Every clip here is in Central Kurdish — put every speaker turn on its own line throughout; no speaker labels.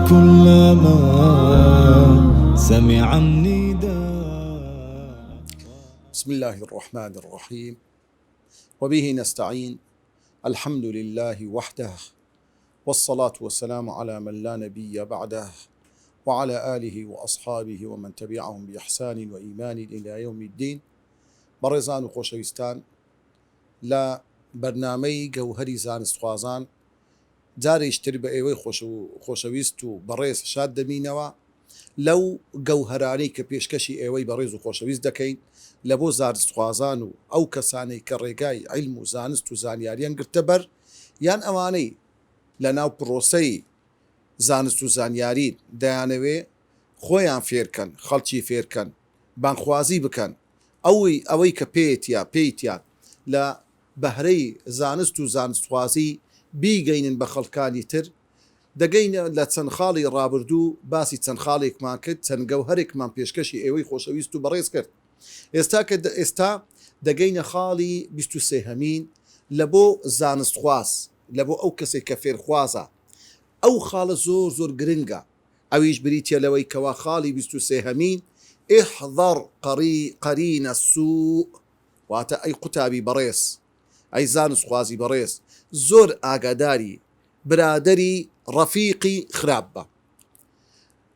كلما سمع النداء.
بسم الله الرحمن الرحيم، وبه نستعين. الحمد لله وحده، والصلاة والسلام على من لا نبي بعده، وعلى آله وأصحابه ومن تبعهم بإحسان وإيمان إلى يوم الدين. بەڕێزان و خۆشەویستان، لە بەرنامەی گەوهەری زانستخوازان جارێکتر بە ئێوەی خۆشەویست و بەڕێز شاد دەبینەوە لەو گەوهەرانەی کە پێشکەشی ئێوەی بەڕێز و خۆشەویست دەکەین لە بۆ زانستخوازان و ئەو کەسانەی کە ڕێگای عیلم و زانست و زانیاریان گرتە بەر، یان ئەوانەی لە ناو پرۆسەی زانست و زانیاری دەیانەوێ خۆیان فێرکەن، خەڵکی فێرکەن، بانخوازی بکەن، ئەوەی کە پێیتیان لە بەهرەی زانست و زانستخوازی بیگەینن بە خەڵکانی تر. دەگەینە لە چەند خاڵی ڕابردوو باسی چەند خاڵێکمان کرد، چەند گەوهەرێکمان پێشکەشی ئێوەی خۆشەویست و بەڕێز کرد. ئێستا دەگەینە خاڵی 23هەمین لە بۆ زانستخواز، لە بۆ ئەو کەسێک کە فێرخوازە. ئەو خاڵە زۆر گرنگە، ئەویش بریتە لەوەی کەوا خاڵی 23هەمین احذر قرين السوء، واتە ئەی قوتابی بەڕێز، ئەی زانستخوازی بەڕێز، زۆر ئاگاداری برادری ڕەفیقی خراپ بە.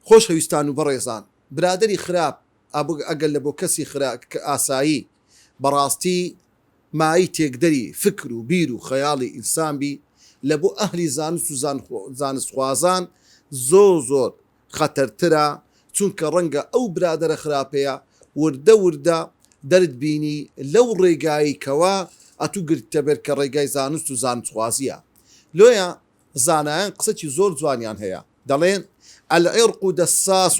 خۆشەویستان و بەڕێزان، برادری خراپ ئەگەر لە بۆ کەسی ئاسایی بەڕاستی مای تێکدەری فکر و بیر و خەیاڵی ئینسان بی، لە بۆ ئەهلی زانست و زانستخوازان زۆر خەتەرترە، چونکە ڕەنگە ئەو برادرە خراپەیە وردە دەرد بینی لەو ڕێگایی کەوا ئەتوو گرتە بەر کە ڕێگای زانست و زانستخوازیە. لۆیە زانایان قسەی زۆر جوانیان هەیە، دەڵێن العرق دەساس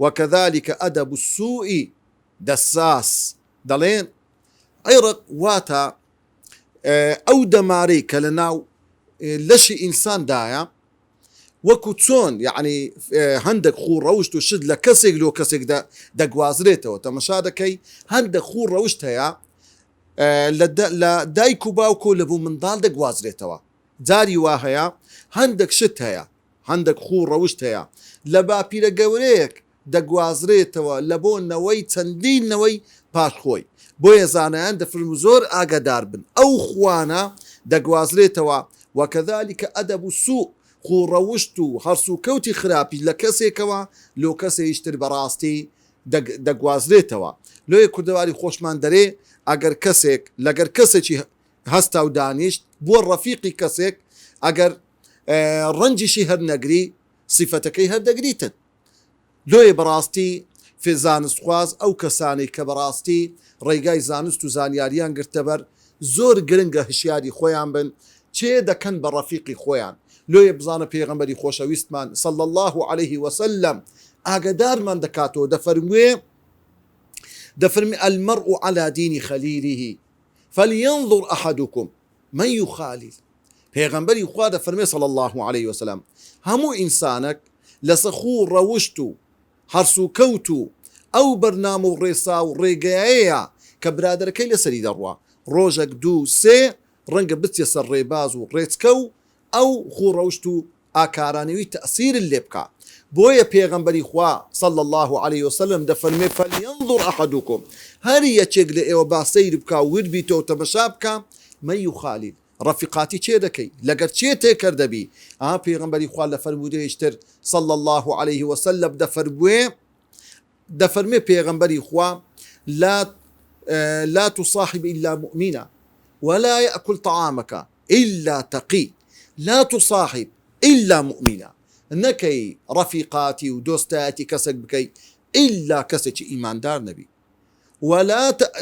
وكذلك أدب السوء دەساس. دەڵێن عێرق واتە ئەو دەمارەی کە لە ناو لەشی ئینساندایە، وەکو چۆن یعنی هەندێک خوو ڕەوشت و شت لە کەسێک لۆ کەسێک دەگوازرێتەوە. تەمەشا دەکەی هەندێک خوو ڕەوشت هەیە لە دایک و باوکۆ لە بوو منداڵ دەگوازرێتەوە. جاری وا هەیە هەندێک شت هەیە، هەندێک خوو ڕەوشت هەیە لە باپیرە گەورەیەک دەگوازرێتەوە لە بۆ نەوەی چەندین نەوەی پاشخۆی. بۆیە زانایان دەفرمو زۆر ئاگادار بن، ئەو خوانە دەگوازرێتەوە. وەکەذلك ئەدەب السوء، خوو ڕەوشت و هەرس و کەوتی خراپی لە کەسێکەوە لۆ کەسێکتر بەڕاستی دەگوازرێتەوە. لۆیە کوردەواری خۆشمان دەرێ ئەگەر کەسێک لەگەر کەسێکی هەستا و دانیشت بۆ ڕەفیقی کەسێک، ئەگەر ڕەنجیشی هەر نەگری سیفەتەکەی هەردەگریتن. لۆیە بەڕاستی زانستخواز ئەو کەسانی کە بەڕاستی ڕێگای زانست و زانیاریان گرتەبەر زۆر گرنگە هشیاری خۆیان بن، چێ دەکەن بە ڕەفیقی خۆیان. لۆیە بزانە پێغەمبەری خۆشەویستمان صلی الله عليه وسلم ئاگادارمان دەکاتەوە، دەفەرمی المرء على دين خليله فلينظر أحدكم من يخالل. پێغەمبەری خوا دەفەرمێ صلی الله عليه وسلم هەموو ئینسانێک لەسەر خوو ڕەوشت و هەرس و کەوت و ئەو بەرنامە و ڕێسا و ڕێگایەیە کە برادەرەکەی لەسەری دەڕوا، ڕۆژێک دوو سێ ڕەنگە بچێ سەر ڕێباز و ڕێچکە و ئەو خوو ڕەوشت و ئاکارانەوەی تەسیرت لێ بکە. بۆیە پێغەمبەری خوا صلی الله عليه وسلم دەفەرمێ فلينظر أحدكم، هەر یەکێک لە ئێوە با سەیر بکە و ورد بیتەوە تەمەشا بکە من يخالل، ڕەفیقاتی چێ دەکەی، لەگەر چێ تێکەر دەبی. پێغەمبەری خوا لە فەرمودەیەشتر صلی الله عليه وسلم دەفەرمێ پێغەمبەری خوا لا تصاحب إلا مؤمنا ولا يأكل طعامك إلا تقي، لا تصاحب إلا مؤمنا، نەکەی ڕەفیقاتی و دۆستایەتی کەسێک بکەی إلا کەسێکی ئیماندار نەبی.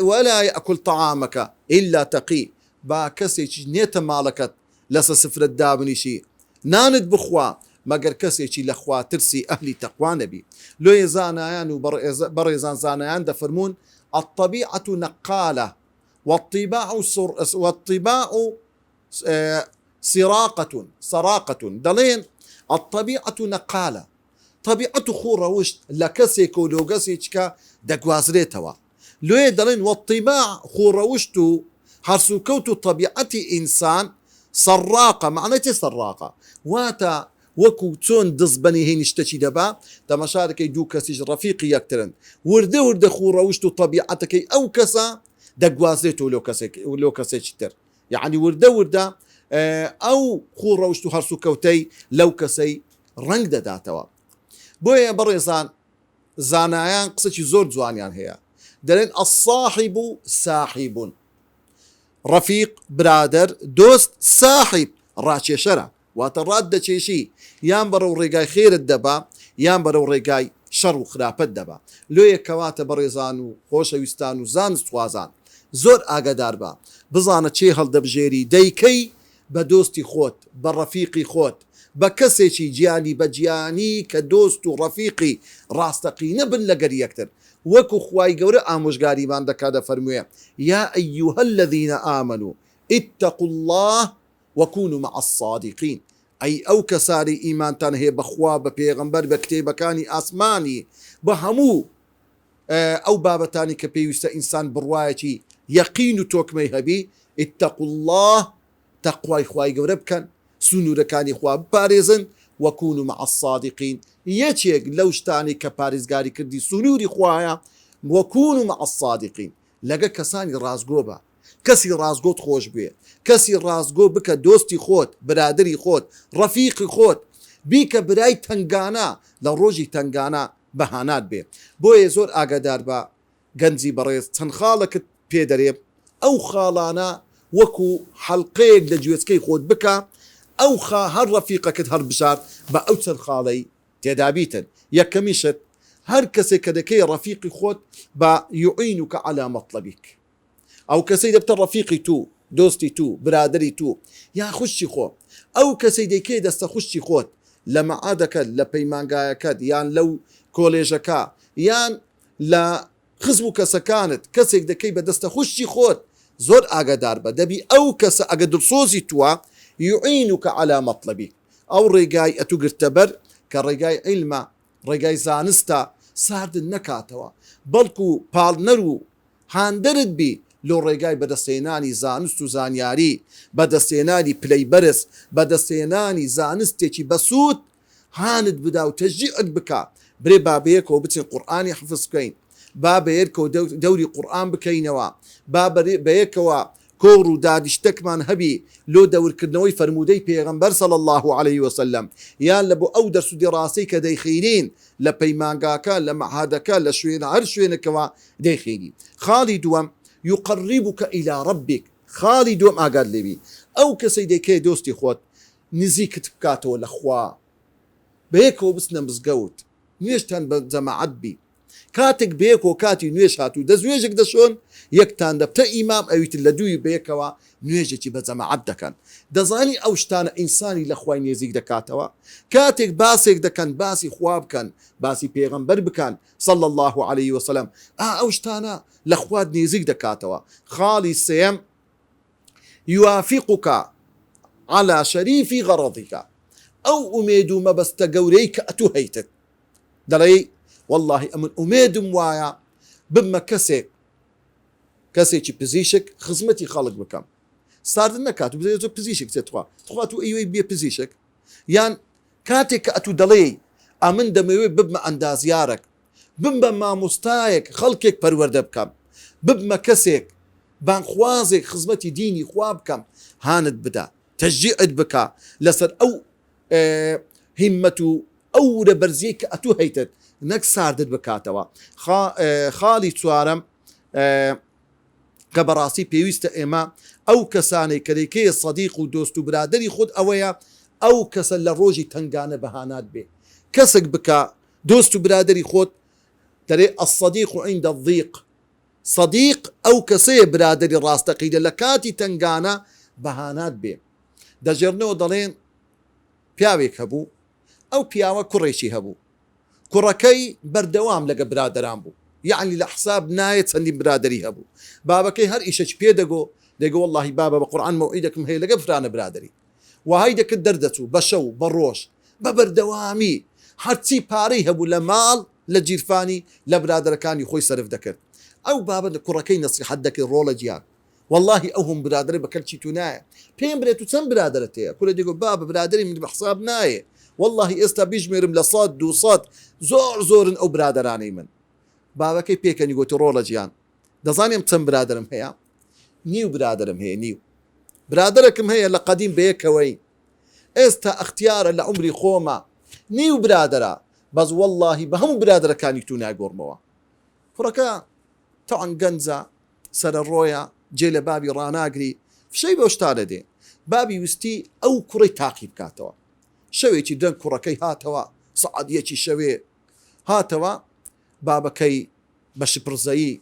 ولا يأكل طعامك إلا تقي، با کەسێکی نێتە ماڵەکەت لەسە سفرت دابنیشی نانت بخوا مەگەر کەسێکی لە خوا ترسی ئەهلی تەقوا نەبی. لۆیە زانایان و بەڕێزان زانایان دەفەرمون الطبيعة نقالة والطباع سراقة. دەڵێن الطبيعة نقالة، طبيعة خوو ڕەوشت لە کەسێک و لۆ کەسێکە دەگوازرێتەوە. لۆیە دەڵێن والطباع خوو ڕەوشت و هەرس و کەوت و طبیعەتی ئینسان سەڕاقە، معنەتی سەڕاقە واتە وەکو چۆن دەست بەنهێنی شتێکی دەبا تەماشارەکەی دوو کەسیش ڕەفیقی یەکترن وردە وردە خوڕەوشت و تەبیعەتەکەی ئەو کەسە دەگوازێتەوە لۆ کەسێکی تر یعنی وردە وردە ئەو خوڕەوشت و هەرسو کەوتەی لەو کەسەی ڕنگ دەداتەوە بۆیە بەڕێزان زانایان قسەی زۆر جوانیان هەیە دەڵێن الصاحب ساحب ڕەفیق برادر دۆست ساحب ڕاکێشەرە واتە ڕات دەچێشی یان بەرەو ڕێگای خێرت دەبا یان بەرەو ڕێگای شەڕ و خراپەت دەبا لۆیە کەواتە بەڕێزان و خۆشەویستان و زانست خوازان زۆر ئاگادار بە بزانە چێ هەڵدەبژێری دەیکەی بە دۆستی خۆت بە ڕەفیقی خۆت بە کەسێکی گیانی بە گیانی کە دۆست و ڕەفیقی ڕاستەقینە بن لەگەر یەکتر وەکو خوای گەورە ئامۆژگاریمان دەکات دەفەرموویە یا ئەیوهە الذین ئامنوا اتقوا الله وكونوا مع الصادقين ئەی ئەو کەسانی ئیمانتان هەیە بەخوا بە پێغەمبەر بە کتێبەکانی ئاسمانی بە هەموو ئەو بابەتانی کە پێویستە ئینسان بڕوایەکی یەقین و تۆکمەی هەبی اتقوا الله تەقوای خوای گەورە بکەن سنوورەکانی خوا بپارێزن وكونوا مع الصادقين یەکێک لەو شتانی کە پارێزگاری کردی سنووری خوایە وكونوا مع الصادقين لەگە کەسانی ڕازگۆ بە کەسی ڕازگۆت خۆش بێ کەسی ڕازگۆ بکە دۆستی خۆت برادری خۆت ڕەفیقی خۆت بیکە برای تنگانە لە ڕۆژی تنگانە بەهانات بێ بۆیە زۆر ئاگادار بە گەنجی بەڕێز چەند خاڵەکەت پێ دەرێ ئەو خاڵانە وەکو حەڵقەیەک لە گوێچکەی خۆت بکە ئەو هەر ڕەفیقەکەت هەر بژار بە ئەو چەند خاڵەی تێدابیتن یەکەمیشت هەر کەسێک کە دەکەی ڕەفیقی خۆت بە یعینوکە عەلا مەطلەبیک ئەو کەسەی دەبتە ڕەفیقی تو دۆستی تو برادری تو یا خوشتی خۆ ئەو کەسەی دەکەی دەستە خوشتی خۆت لە مەعادەکەت لە پەیمانگایەکەت یان لەو کۆلێژەکە یان لە خزم و کەسەکانت کەسێک دەکەی بە دەستە خوشتی خۆت زۆر ئاگادار بە دەبی ئەو کەسە ئەگە دڵسۆزی تووە یعینوکە عەلا مەطلەبیک ئەو ڕێگای ئەتوگرتە بەر کە ڕێگای عیلمە ڕێگای زانستە ساردن نەکاتەوە بەڵکو پاڵنەر و هاندەرت بی لۆ ڕێگای بەدەستێنانی زانست و زانیاری بەدەستێنانی پلەی بەرز بەدەستێنانی زانستێکی بەسوود هانت بدا و تەشجیعت بکە برێ بابەیەکەوە بچین قورئانی حفظ بکەین با بەیەکەوە دەوری قورئان بکەینەوە با بەیەکەوە کۆڕ و دادیشتەکمان هەبی لۆ دەورکردنەوەی فەرموودەی پێغەمبەر صلی الله عليه وسلم یان لە بۆ ئەو دەرس و دیڕاستەی کە دەیخینین لە پەیمانگاکە لە مەعادەکە لە شوێنە هەر شوێنێکەوە دەیخینی خاڵی دووەم يقربك إلى ربك خاڵی دوم ئاگاد لێبی ئەو کەسەی دەکەی دۆستی خۆت نزیکت بکاتەوە لە خوا بەیەکەوە بچنە مزگەوت نوێژتان بە جەماعەت بی کاتێک بەیەکەوە کاتی نوێژ هاتوو دەستنوێژێک دەشۆن یەکتان دەبتە ئیمام ئەویتر لە دووی بەیەکەوە نوێژێکی بە جەماعەت دەکەن دەزانی ئەو شتانە ئینسانی لە خوای نێزیک دەکاتەوە کاتێک باسێک دەکەن باسی خوا بکەن باسی پێغەمبەر بکەن صلی الله عليه وسلم ئەو شتانە لە خوات نێزیک دەکاتەوە خاڵی سێم يوافقك على شريف غرضك ئەو ئومێد و مەبەستە گەورەی کە ئەتوو هەیتت دەڵێ والله ئەمن ئومێدم وایە بمە کەسێکی پزیشک خزمەتی خەڵک بکەم ساردن نەکات و بزێ پزیشک تخوا تو ئەوەی بێ پزیشک یان کاتێک کە ئەتوو دەڵێ ئەمن دەمەوێت ببمە ئەندازیارێک بمبە مامۆستایەک خەڵکێک پەروەردە بکەم ببمە کەسێک بانخوازێک خزمەتی دینی خوا بکەم هانت بدا تەشجیعت بکە لەسەر ئەو هیممەت و ئەو رەبەرزیە کە ئەتوو هەیتت نەک ساردت بکاتەوە خاڵی چوارەم کە بەڕاستی پێویستە ئێمە ئەو کەسانەی کە دەیکەیە سەدیق و دۆست و برادەری خۆت ئەوەیە ئەو کەسە لە ڕۆژی تنگانە بەهانات بێ کەسێک بکە دۆست و برادەری خۆت دەرێ الصديق عند الضيق صديق ئەو کەسەیە برادەری ڕاستەقینە لە کاتی تنگانە بەهانات بێ دەژێرنەوە دەڵێن پیاوێک هەبوو ئەو پیاوە کوڕێکی هەبوو کوڕەکەی بەردەوام لەگە برادەران بوو یعنی لە حساب نایە چەندی برادری هەبوو بابەکەی هەر ئیشەش پێ دەگۆ واللهی بابە بە قورئان مەوعیدەکەم هەیە لەگە فرانە برادری وهای دەکرد دەردەچوو بە شەو بە ڕۆژ بە بەردەوامی هەرچی پارەی هەبوو لە ماڵ لە جیرفانی لە برادەرەکانی خۆی سەرف دەکرد ئەو بابە لە کوڕەکەی نەسیحەت دەکرد ڕۆڵە گیان واللهی ئەو هەم برادرە بەکەلچی تو نایە پێم برێت و چەند برادرت هەیە کورە دەگۆ بابە برادری من بە حساب نایە والله ئێستا بیژمێرم لە 100 200 زۆرن ئەو برادرانەی من. باوەکەی پێکەنی گوتی ڕۆڵە گیان دەزانێم چەند برادرم هەیە؟ نیو برادرم هەیە، نیو برادرێکم هەیە لە قەدیم بەیەکەوەی، ئێستا ئەختیارە لە عمری خۆمە نیو برادرە، بەس واللهی بە هەموو برادرەکانی تو ناگۆڕمەوە. کوڕەکە تەعەن گەنجە سەرە ڕۆیە جێ لە بابی ڕناگری فشەی بەو شتا دەدێ. بابی وستی ئەو کوڕی تاقی بکاتەوە. شەوێکی دەنگ کوڕەکەی هاتەوە سەعادیەکی شەوێ هاتەوە، بابەکەی بە شپرزایی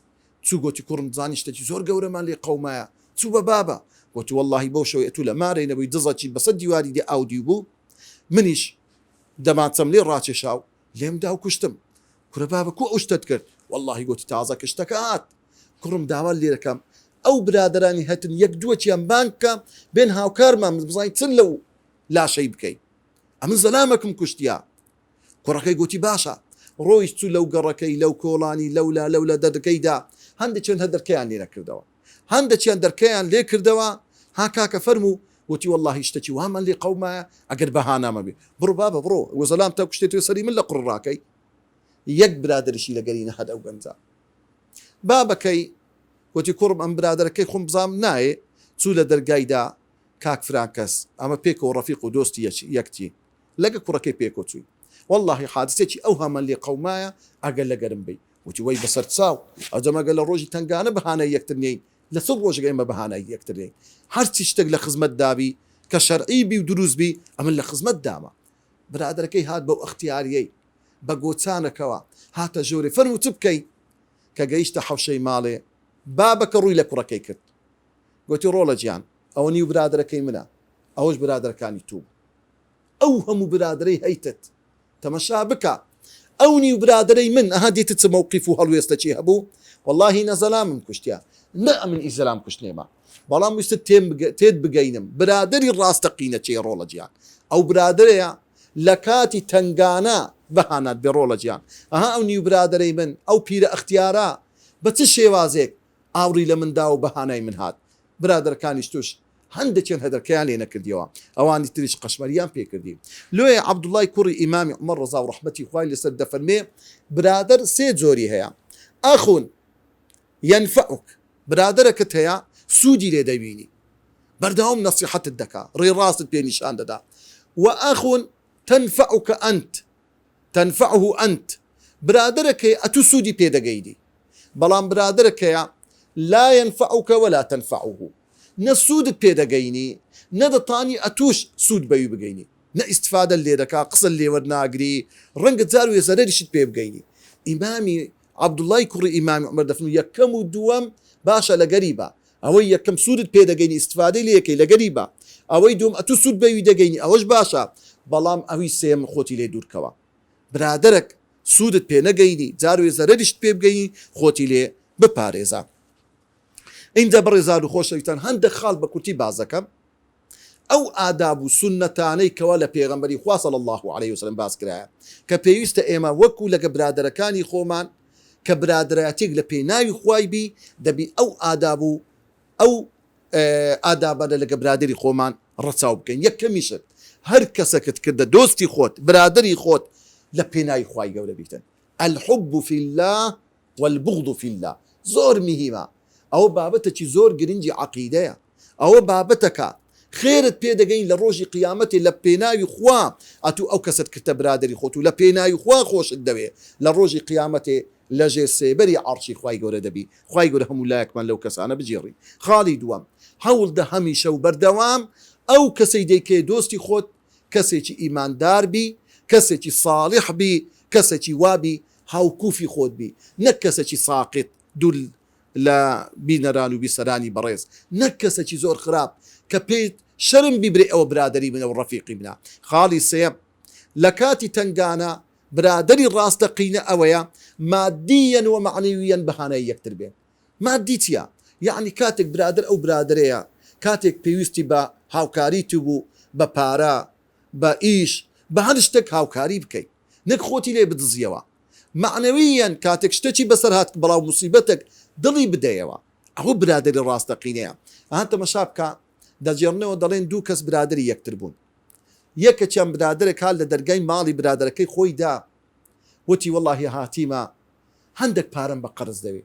چوو گوتی کوڕم زانی شتێکی زۆر گەورەمان لێ قەومایە. چوو بە بابە گوتی واللهی بەو شەوێ تو لە مارەی نەبووی دزەکی بەسەر دیواری دێ ئاودی بوو، منیش دەماچەم لێ ڕاکێشاو لێم دا و کوشتم. کورە بابە کو ئەو شتت کرد؟ واللهی گوتی تازە کشتەکە هات. کوڕم داوا لێرەکەم ئەو برادرانی هەتن یەک دووەکیان بانکە بێن هاوکارمان بزانین چن لەو لاشەی بکەین، ئەمن زەلامەکم کوشتیا. کوڕەکەی گوتی باشە، ڕۆیش چوو لەو گەڕەکەی لەو کۆڵانی لەولا دەردەکەیدا هەندێکیان هەدەرکەیان لێ نەکردەوە، هەندێکیان دەرکەیان لێ کردەوە. ها کاکە فەرموو وتی واللهی شتێکی وامان لێ قەومایە ئەگەر بەهانامە بێ بڕۆ بابە بڕۆ وەزەلام تا کوشتێت سەری من لە قڕڕاکەی. یەک برادریشی لەگەری نەهەد ئەو گەنجە. بابەکەی وتی کوڕم ئەم برادەکەی خۆم بزانم نایێ. چوو لە دەرگایدا کاک فرانکەس ئەمە پێکەوە ڕەفیق و دۆستی یەکتی لەگە کوڕەکەی پێکۆ چووی. واللهی حادسێکی ئەو هەمان لێ قەومایە ئەگەر لەگەرم بی. وتی وەی بەسەر چاو ئەجەمەگە لە ڕۆژی تنگانە بەهانەی یەکتر نین، لە سڵ ڕۆژەکە ئێمە بەهانای یەکتر نین. هەرچی شتێک لە خزمەت دابی کە شەرعی بی و دروست بی ئەمن لە خزمەت دامە. برادەکەی هات بەو ئەختیاریەی بە گۆچانەکەوە هاتە ژۆرێ فەرموو چ بکەی کە گەیشتە حەوشەی ماڵێ. بابەکە ڕووی لە کوڕەکەی کرد گوتی ڕۆڵە گیان ئەوە نیو برادەکەی منە، ئەوەش برادەکانی تو. ئەو هەموو برادرەی هەیتت تەمەشا بکە ئەو نیو برادرەی من ئەها دیتت چ مەوقیف و هەڵوێستە چی هەبوو. واللهی نەزەلامم کوشتیا نە ئەمن ئیزەلام کوشتنێمە، بەڵام ویستت تێت بگەینم برادری ڕاستەقینە چێ ڕۆڵە گیان. ئەو برادرەیە لە کاتی تنگانە بەهانات بێ ڕۆڵە گیان. ئەها ئەو نیو برادرەی من ئەو پیرە ئەختیارە بە چ شێوازێک ئاوری لە مندا و بەهانای من هات. برادەکانیش توش هەندێکیان هەدەرکەیان لێ نەکردیەوە، ئەوانی تریش قەشمەریان پێکردی. لۆیە عەبدوڵای کوڕی ئیمامی عومەر ڕەزا و ڕەحمەتی خوای لەسەر دەفەرمێ برادر سێ جۆری هەیە. ئەخون ينفعك برادرەکەت هەیە سوودی لێ دەبینی بەردەوام نەسیحەتت دەکا ڕێڕاستت پێ نیشان دەدا. وأخون تنفعك تنفعه أنت برادرەکەی ئەتو سوودی پێدەگەیدی، بەڵام برادرەکەیە لا ينفعك ولا تنفعه نە سوودت پێدەگەینی نەدەتانی ئەتوش سوود بەوی بگەینی، نە ئیستفادە لێ دەکا قسە لێوەرناگری ڕەنگە جار و زەرەریشت پێ بگەینی. ئیمامی عەبدوڵای کوڕی ئیمامی عومەر دەفەرمێ یەکەم و دووەم باشە لە گەریبە، ئەوەی یەکەم سوودت پێدەگەینی ئیستفادەی لێکەی لە گەریبە، ئەوەی دوم ئەتو سوود بەوی دەگەینی ئەوەش باشە، بەڵام ئەوی سێم خۆتی لێ دوورکەوە. برادرك سوودت پێ نەگەینی جار و زەرەریشت پێ بگەینی خۆتی لێ بپارێزە. اینجا بەڕێزان و خۆشەویستان هەندێک خاڵ بە کورتی بازەکەم ئەو ئاداب و سونەتانەی کەوا لە پێغەمبەری خوا صلی الله عليه وسلم باس کرایە کە پێویستە ئێمە وەکو لەگە برادەرەکانی خۆمان کە برادایەتێک لە پێناوی خوای بی دەبی ئەو ئاداب و ئەو ئادابانە لەگە برادری خۆمان ڕەچاو بکەین. یەکەمیشت هەر کەسەکەت کردە دۆستی خۆت برادری خۆت لە پێناوی خوای گەورە بیتن. الحب في الله والبغض في الله زۆر مهمە. ئەوە بابەتێکی زۆر گرنگی عەقیدەیە، ئەوە بابەتەکە خێرت پێدەگەین لە ڕۆژی قیامەتێ لە پێناوی خوا ئەتوو ئەو کەست کردە برادری خۆت و لە پێناوی خوا خۆشت دەوێ لە ڕۆژی قیامەتێ لە ژێر سێبەری عەرشی خوای گەورە دەبی. خوای گەورە هەموو لایەکمان لەو کەسانە بجێڕی. خاڵی دووەم هەوڵدە هەمیشە و بەردەوام ئەو کەسەی دەیکێ دۆستی خۆت کەسێکی ئیماندار بی، کەسێکی صالح بی، کەسێکی وابی هاوکوفی خۆت بی، نەک کەسێکی ساقط دوول لە بینەران و بیسەرانی بەڕێز، نەک کەسێکی زۆر خراپ کە پێیت شەرم بیبرێ ئەوە برادری منە و ڕەفیقی منە. خاڵی سێم لە کاتی تنگانە برادری ڕاستەقینە ئەوەیە مادیەن و معنەویەن بەهانەی یەکتر بێن. مادی چییە؟ یعنی کاتێک برادر ئەو برادرەیە کاتێک پێویستی بە هاوکاری تو بوو بە پارە بە ئیش بە هەر شتێک هاوکاری بکەیت نەک خۆتی لێ بدزیەوە. معنەویەن کاتێک شتێکی بەسەر هات بەڵاو موسیبەتێک دڵی بدەیەوە ئەوە برادری ڕاستەقینەیە. ئەها تەمەشا بکە دەجێڕنەوە دەڵێن دوو کەس برادری یەکتر بوون یەکەچیان برادرێک کال لە دەرگای ماڵی برادەکەی خۆیدا وتی وەڵاهی هاتیمە هەندێک پارەم بە قەرز دەوێ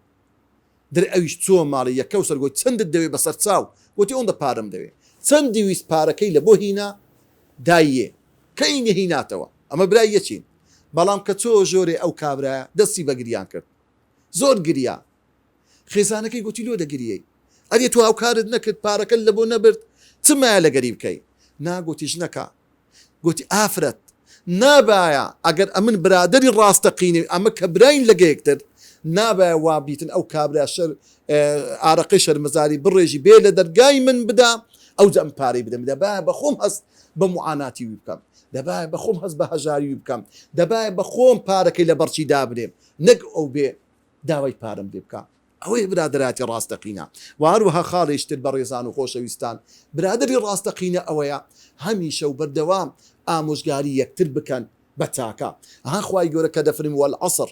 در ئەویش چۆ ماڵی یەکە و سەرگۆی چەندت دەوێ بەسەر چاو وتی ئەوەندە پارەم دەوێ چەندی ویست پارەکەی لە بۆ هینا داییێ کە ئینە هیناتەوە ئەمە برای یەچین بەڵام کە چۆ ژۆرێ ئەو کابرایە دەستی بە گریان کرد زۆر گریا خێزانەکەی گوتی لۆ دەگریەی ئەرێ تو ئەو کارت نەکرد پارەکە لە بۆ نەبرد چمایە لە گەری بکەی ناگوتی ژنەکە گوتی ئافرەت نابایە ئەگەر ئەمن برادری ڕاستەقینی ئەمە کە براین لەگەیەکتر نابایە وابیتن ئەو کابرا شەر ئارەقەی شەرمەزاری بڕێژی بێ لە دەرگای من بدا ئەو جەم پارەی بدەم دەبایە بە خۆم هەست بە معاناتی وی بکەم دەبایە بە خۆم هەست بە هەژاری وی بکەم دەبایە بە خۆم پارەکەی لە بەرچی دابرێم نەک ئەو بێ داوای پارەم لێ بکە ئەوەی برادراتی ڕاستەقینە و هەروەها خاڵیشتر بە ڕێزان و خۆشەویستان برادری ڕاستەقینە ئەوەیە هەمیشە و بەردەوام ئامۆژگاری یەکتر بکەن بە تاکە خوای گەورە کە دەفرم والعصر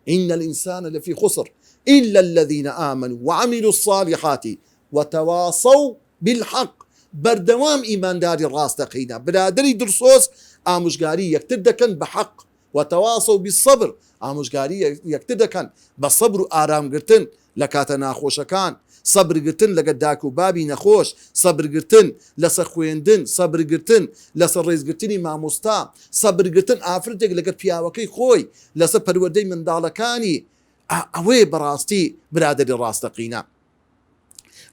إن الإنسان لفي خسر إلا الذين آمنوا وعملوا الصالحات وتواصوا بالحق بردوام إيمان داري الراستقينا برادري درسوس آموشقاري يكتردكن بحق وتواصوا بالصبر آموشقاري يكتردكن بالصبر آرام قرتن لكاتنا خوشكان صبر قرتن لقد داكو بابي نخوش صبر قرتن لسخويندن صبر قرتن لسريز قرتني مع مستا صبر قرتن آفرتك لقد بياوكي خوي لسبر ودي من دالكاني اوي براستي برادر الراستقينا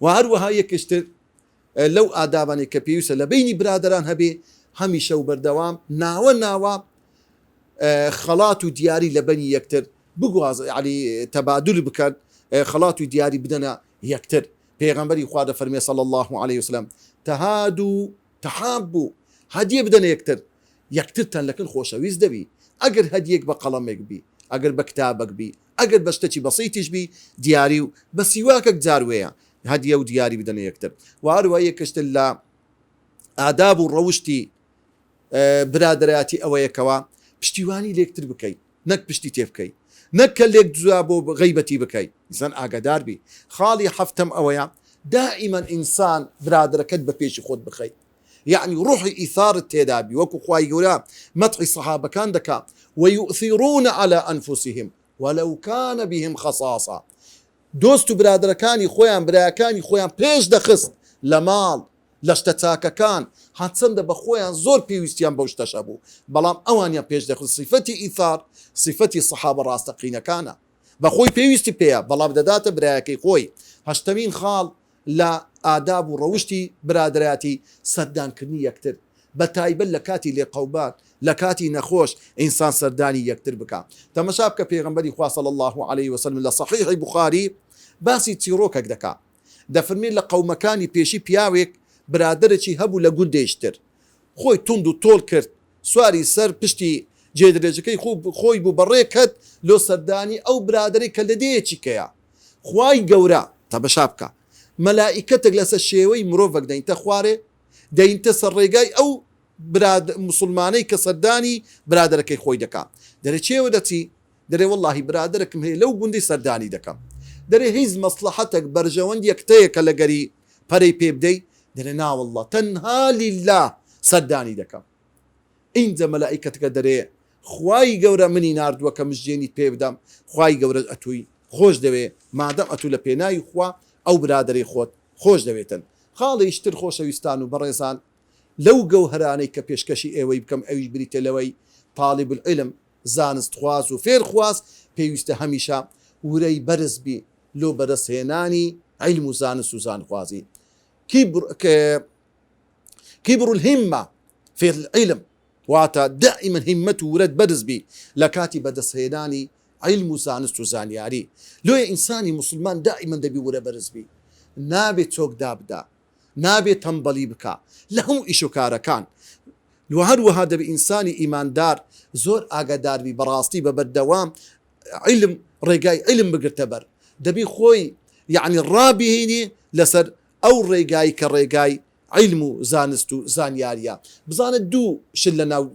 وهروها يكشتر لو آداباني كبيوسة لبيني برادران هبي هميشه وبردوام ناوا خلاط دياري لبني يكتر بقواز يعني تبادل بكان خلاط دياري بدنا يكتر پیغمبری خوا ده فرمی صلی الله علیه وسلم تهادوا تحابوا هدیه بدن یکتر تن لکن خوشویز دبی اگر هدیک با قلمک بی اگر با کتابک بی اگر بشتچی بسیطش بی دیاری و بسیواکک جارویا هدیه و دیاری بدن یکتر و هر یکشت الله آداب و روشتی برادراتی اویکوا پشتیوانی لیکتر بکی نک پشتی تیف کی نەکە لێک جوابۆ غیبەتی بکەی ئینسان ئاگادار بی خاڵی حەفتەم ئەوەیە دائیمەن ئینسان برادرەکەت بە پێشی خۆت بخەیت یعنی ڕوحی ئیثارت تێدابی وەکو خوای گەورە مەدحی سەحابەکان دەکا ويؤثرون على أنفسهم ولو كان بهم خصاصة دۆست و برادرەکانی خۆیان برایەکانی خۆیان پێش دەخست لە ماڵ لە شتە چاکەکان هەچەندە بە خۆیان زۆر پێویستیان بەو شتەشە بوو بەڵام ئەوانیان پێش دەخست صفەتی ئیثار صفەتی سەحابە ڕاستەقینەکانە بە خۆی پێویستی پێیە بەڵام دەداتە برایەکەی خۆی هەشتەمین خاڵ لە ئاداب و ڕەوشتی برادراتی سەردانکردنی یەکتر بە تایبەت لە کاتی لێقەوبات لە کاتی نەخۆش ئینسان سەردانی یەکتر بکە تەمەشا بکە پێغەمبەری خوا صلی الله عليه وسلم لە صحیحی بوخاری باسی چیرۆکێک دەکا دەفەرمێت لە قەومەکانی پێشی پیاوێک برادرێکی هەبوو لە گوندێشتر خۆی توند و تۆڵ کرد سواری سەر پشتی جێدرێژەکەی خۆی بوو بەڕێکەت لۆ سەردانی ئەو برادری کە لە دەیەکی کەیە خوای گەورە تەمەشا بکە مەلائیکەتێک لەسەر شێوەی مرۆڤێک دەینتە خوارێ دەینتە سەر ڕێگای ئەو مسلمانەی کە سەردانی برادرەکەی خۆی دەکا دەرێ چێوە دەچی دەرێ وەڵڵاهی برادرەکەم هەیە لەو گوندی سەردانی دەکەم دەرێ هیچ مەسلحەتێک بەرژەوەند یەکتەیەکە لە گەری پەرەی پێ بدەی دەرێ ناوەڵڵا تەنها لله سەردانی دەکەم اینجا مەلائیکەتەکە دەرێ خوای گەورە منی ناردووە کە مژجێنیت پێ بدەم خوای گەورە ئەتووی خۆش دەوێ مادەم ئەتوو لە پێناوی خوا ئەو برادری خۆت خۆش دەوێتن خاڵیشتر خۆشەویستان و بەڕێزان لەو گەوهرانەی کە پێشکەشی ئێوەی بکەم ئەویش بریتە لەوەی طالب العلم زانست خواز و فێر خواز پێویستە هەمیشە ورەی بەرز بی لۆ بەدەستهێنانی علم و زانست و زانخوازی كبر الهمة في العلم واتا دائما همته ورد برز بي لكاتي بدسهيناني علم زانست وزانياري لو إنساني مسلمان دائما دبي ورد برز بي نابي توك دابدا نابي تنبلي بكا لهم إشو كاركان لو هذا بإنساني إيمان دار زور آقادار بي براستي ببردوام علم رقاي علم بقرتبر دبي خوي يعني الرابي هيني لسر أو رقاي كالرقاي علم و زانست و زانیاریە بزانت دوو شل لە ناو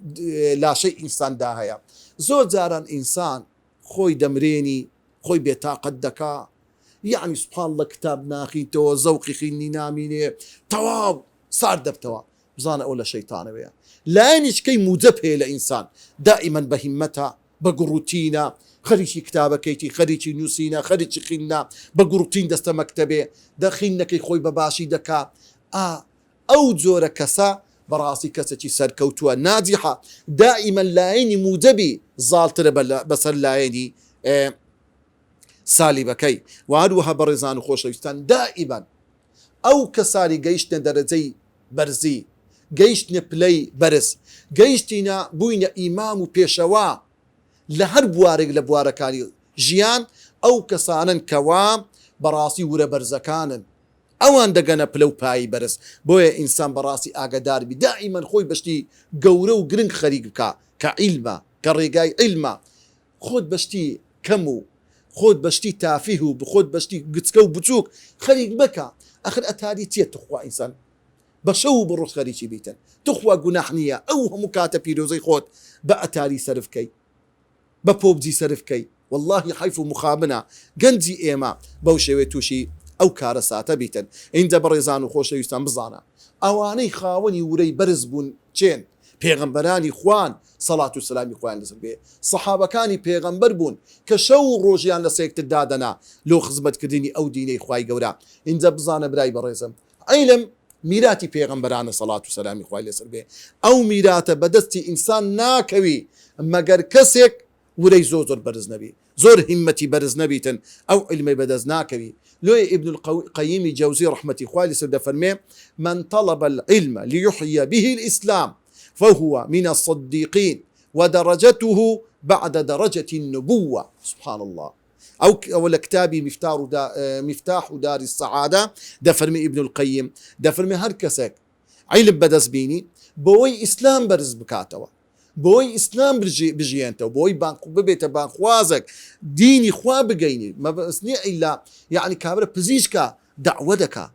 لاشەی ئینسان داهەیە زۆر جاران ئینسان خۆی دەمرێنی خۆی بێتاقەت دەکا یعنی سوبحان لە کتاب ناخیتەوە زەوقی خوێندنی نامینێ تەواو سار دەبتەوە بزانە ئەو لە شەیتانەوەیە لایەنیش کەی موجب هەیە لە ئینسان دائما بە هیممەتە بە گوڕوتینە خەریکی کتابەکەیتی خەریکی نووسینە خەریکی خینە بە گوڕوتین دەستە مەکتەبێ دەخینەکەی خۆی بە باشی دەکا ئەو جۆرە کەسە بەڕاستی کەسێکی سەرکەوتووە ناجیحە دائما لایەنی موجبی زاڵترە بەسەر لایەنی سالیبەکەی وهروەها بەڕێزان و خۆشەویستان دائما ئەو کەسانی گەیشتە دەرەجەی بەرزی گەیشتنە پلەی بەرز گەیشتینە بووینە ئیمام و پێشەوا لە هەر بوارێک لە بوارەکانی ژیان ئەو کەسانن کەوا بەڕاستی ورە بەرزەکانن ئەوان دەگەنە پلە و پایی بەرز بۆیە ئینسان بەڕاستی ئاگاداربی دائیمەن خۆی بەشتی گەورە و گرنگ خەریک بکە کە عیلمە کە ڕێگای عیلمە خۆت بەشتی کەم و خۆت بەشتی تافیه و بخۆت بەشتی گچکە و بچووک خەریک بکە ئەخر ئەتاری چیە تخوا ئینسان بە شەو و بڕۆژ خەریکی بیتن تخوا گوناح نییە ئەو هەموو کاتە پیرۆزەی خۆت بە ئەتاری سەرفکەی بە پۆبجی سەرفکەی واللهی حیف و مخابنە گەنجی ئێمە بەو شێوێ تووشی ئەو کارە ساتە بیتن ئینجا بەڕێزان و خۆشەویستان بزانە ئەوانەی خاوەنی ورەی بەرز بوون چێن پێغەمبەرانی خوان سەڵات و سلامی خۆیان لەسەر بێ سەحابەکانی پێغەمبەر بوون کە شەو ڕۆژیان لە سێکتر دادەنا لۆ خزمەتکردنی ئەو دینەی خوای گەورە اینجا بزانە برای بەڕێزم عیلم میراتی پێغەمبەرانە سەڵات و سلامی خوای لەسەر بێ ئەو میراتە بەدەستی ئینسان ناکەوی مەگەر کەسێک ورەی زۆر بەرز نەبی زۆر هیممەتی بەرز نەبیتن ئەو علمەی بەدەست ناکەوی لۆی ابن القيم جوزي رحمة خوالي سبدا فرمي من طلب العلم ليحيي به الإسلام فهو من الصديقين ودرجته بعد درجة النبوة سبحان الله أو كتابي مفتاح دار السعادة دا فرمي ابن القيم دا فرمي هركسك علم بدس بيني بوي إسلام برز بكاتوا بۆی ئیسلام بژیێنتەوە بۆی ببێتە بانخوازێک دینی خوا بگەینی مەبەستنی ئیلا یعنی کابرا پزیشکە دەعوە دەکا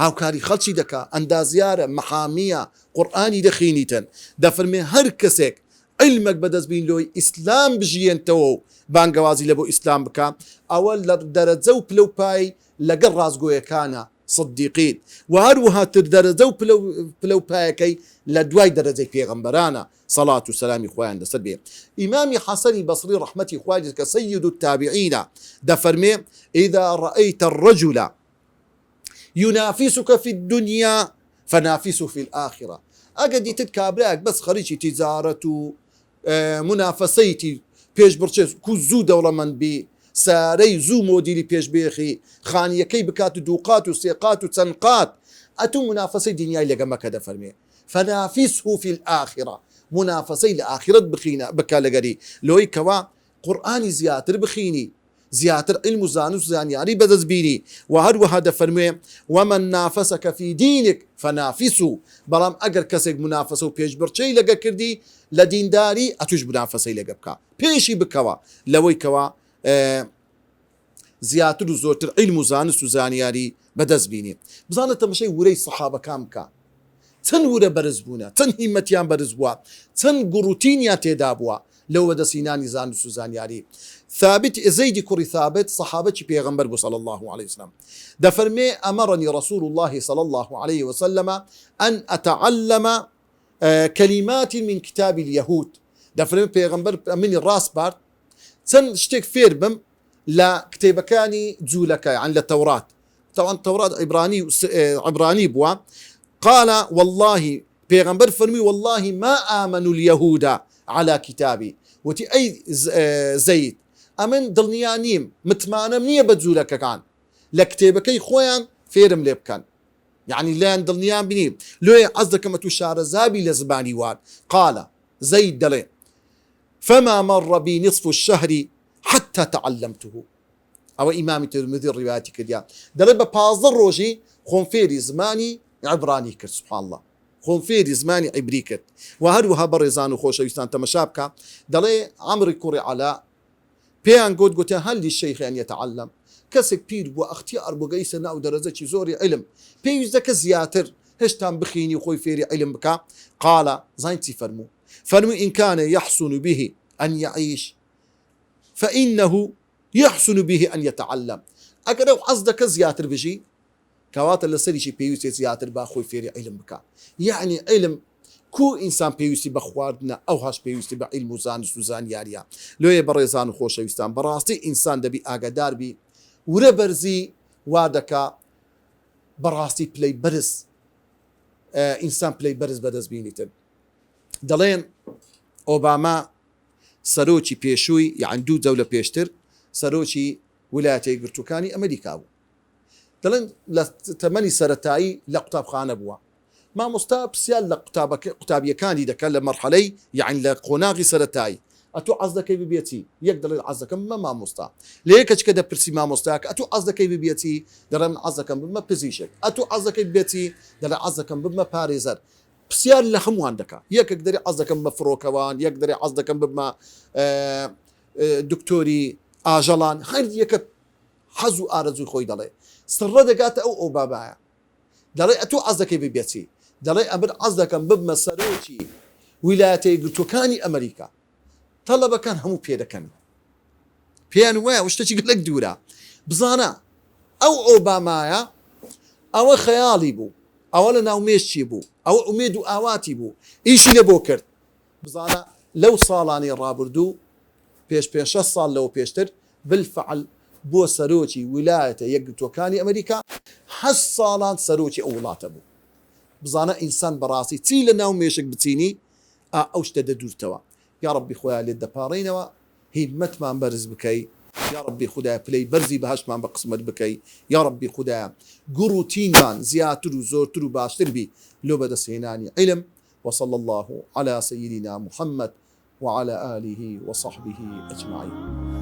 هاوکاری خەڵکی دەکا ئەندازیارە مەحامیە قورئانی دەخینیتن دەفەرمێ هەر کەسێک علمێک بەدەست بین لۆی ئیسلام بژیێنتەوە و بانگەوازی لە بۆ ئیسلام بکە ئەوە لە دەرەجە و پلە و پای لەگەڵ ڕازگۆیەکانە صديقين وهروها تردرجة وبلو باكي لدواي درجة پیغمبرانا صلاة والسلام إخوان دستر بيه إمام حسن بصري رحمتي إخوان كسيد التابعين دفرمي إذا رأيت الرجل ينافسك في الدنيا فنافسه في الآخرة أقد يتكابلاك بس خريجي تجارة منافسيتي بيش برشيس كوزو دولة من بي ساري زو موديلي بيش بيخي خانيكي بكات دوقات وسيقات وتنقات أتو منافسي دنياي لقما كده فرمي فنافسه في الآخرة منافسي لآخرة بخينا بكالغري لوي كوا قرآني زياتر بخيني زياتر علم زانوس زانياري بدز بيني وهرو هذا فرمي ومن نافسك في دينك فنافسه بلام أجر كسك منافسه وبيش برشي لقا كردي لدين داري أتوش منافسي لقا بكا بيشي بكوا لوي كوا زیاتر و زۆرتر علم و زانست و زانیاری بەدەست بینی بزانە تەمەشەی ورەی سەحابەکان بکە چەند ورە بەرز بوونە چەند هیممەتیان بەرز بووە چەند گوڕوتینیان تێدا بووە لەو بەدەستینانی زانست و زانیاری ثابت زەیدی کوڕی ثابت سەحابەتی پێغەمبەر بوو صلی الله عليه وسلم دەفەرمێ ئەمەڕنی رسول الله صلى الله عليه وسلم أن أتعلم كلمات من كتاب اليهود دەفەرمێ پێغەمبەر منی ڕاست بارد چەند شتێک فێر بم لا كتابكاني جولكا عن التوراة طبعا التوراة عبراني بوا قال والله بيغمبر فرمي والله ما آمنوا اليهود على كتابي وتي أي زيد أمن دلنيانيم متمانم نية بجولكا كان لكتابكي خوان فيرم ليبكان يعني لان دلنيان بنيم لو عزك ما تشار زابي لزباني وان قال زيد دلي فما مر بي نصف الشهر حتى تعلمته أو إمام الترمذي الرواياتي كديا دلبا بازر روجي خون فيري زماني عبراني كر سبحان الله خون فيري زماني عبري كر وهروها برزان وخوش يستان تمشابكا دلي عمري كوري علاء بيان قلت هل للشيخ أن يتعلم كسك بير واختيار بقيسنا أو درجة زوري علم بيوزدك زياتر هشتان بخيني وخوي فيري علم بكا قال زينتي فرمو إن كان يحسن به أن يعيش فإنه يحسن به أن يتعلم أقرأ قصدك زياتر بجي کەواتە لەسەریشی پێویستێ زیاتر با خۆی فێری عیلم بکە. یعنی عیلم کو ئینسان پێویستی بە خواردنە ئەو هەش پێویستی بە عیلم و زانست و زانیاریە. لۆیە بەڕێزان و خۆشەویستان بەڕاستی ئینسان دەبی ئاگادار بی ورە بەرزی وا دەکا بەڕاستی پلەی بەرز ئینسان پلەی بەرز بەدەست بینیتن. دەڵێن ئۆباما سەرۆکی پێشووی یان دوو جەولە پێشتر سەرۆکی ویلایەتە یەکگرتووەکانی ئەمریکا بوو. دەڵێن لە تەمەنی سەرەتایی لە قوتابخانە بووە. مامۆستا پرسیار لە قوتابیەکانی دەکات لە مەرحەلەی یعنی لە قۆناغی سەرەتایی ئەتۆ حەز دەکەی ببێتی؟ یەک دەڵێت حەز دەکەم بمە مامۆستا. لە یەکەچکە دەپرسی مامۆستاکە ئەتۆ حەز دەکەی ببێتی؟ دەڵێ من حەز دەکەم بمە پزیشک. ئەتۆ حەز دەکەی ببێتی؟ دەڵێ حەز دەکەم بمە پارێزەر. پرسیار لە هەمووان دەکات. یەکێک دەرێ حەز دەکەم بمە فڕۆکەوان، یەک دەرێ حەز دەکەم بمە دکتۆری ئاژەڵان، هەر یەکە حەز و ئارەزوی خۆی دەڵێ. سڕە دەگاتە ئەو بابایە. دەڵێ ئەتۆ حەز دەکەی ببێتی؟ دەڵێ ئەمن حەز دەکەم ببمە سەرۆکی ویلایەتە یەکگرتووەکانی ئەمریکا. تەڵەبەکان هەموو پێ دەکەن. پێیان وایە شتێکی گەلێک دوورە. بزانە ئەو ئۆبامایە ئەوە خەیاڵی بوو، ئەوە لە ناومێشتی بوو، ئەوە ئومێد و ئاواتی بوو، ئیشی لە بۆ کرد. بزانە لەو ساڵانی ڕابردوو پێش 6 ساڵ لەوە پێشتر بالفعل بۆ سەرۆکی ویلایەتە یەکگرتووەکانی ئەمریکا 8 ساڵان سەرۆکی ئەو وڵاتە بوو. بزانە ئینسان بەڕاستی چی لە ناو مێشک بچینی ئەو شتە دەدورتەوە. یا ڕەبی خۆیان لێت دەپاڕینەوە، هیممەتمان بەرز بکەی. یا ڕەبی خودایە پلەی بەرزی بەهەشتمان بە قسمت بکەی. یا ڕەبی خودایە گوڕ و تینمان زیاتر و زۆرتر و باشتر بی لۆ بەدەستهێنانی عیلم. وصلى الله على سيدنا محمد وعلى آله وصحبه أجمعين.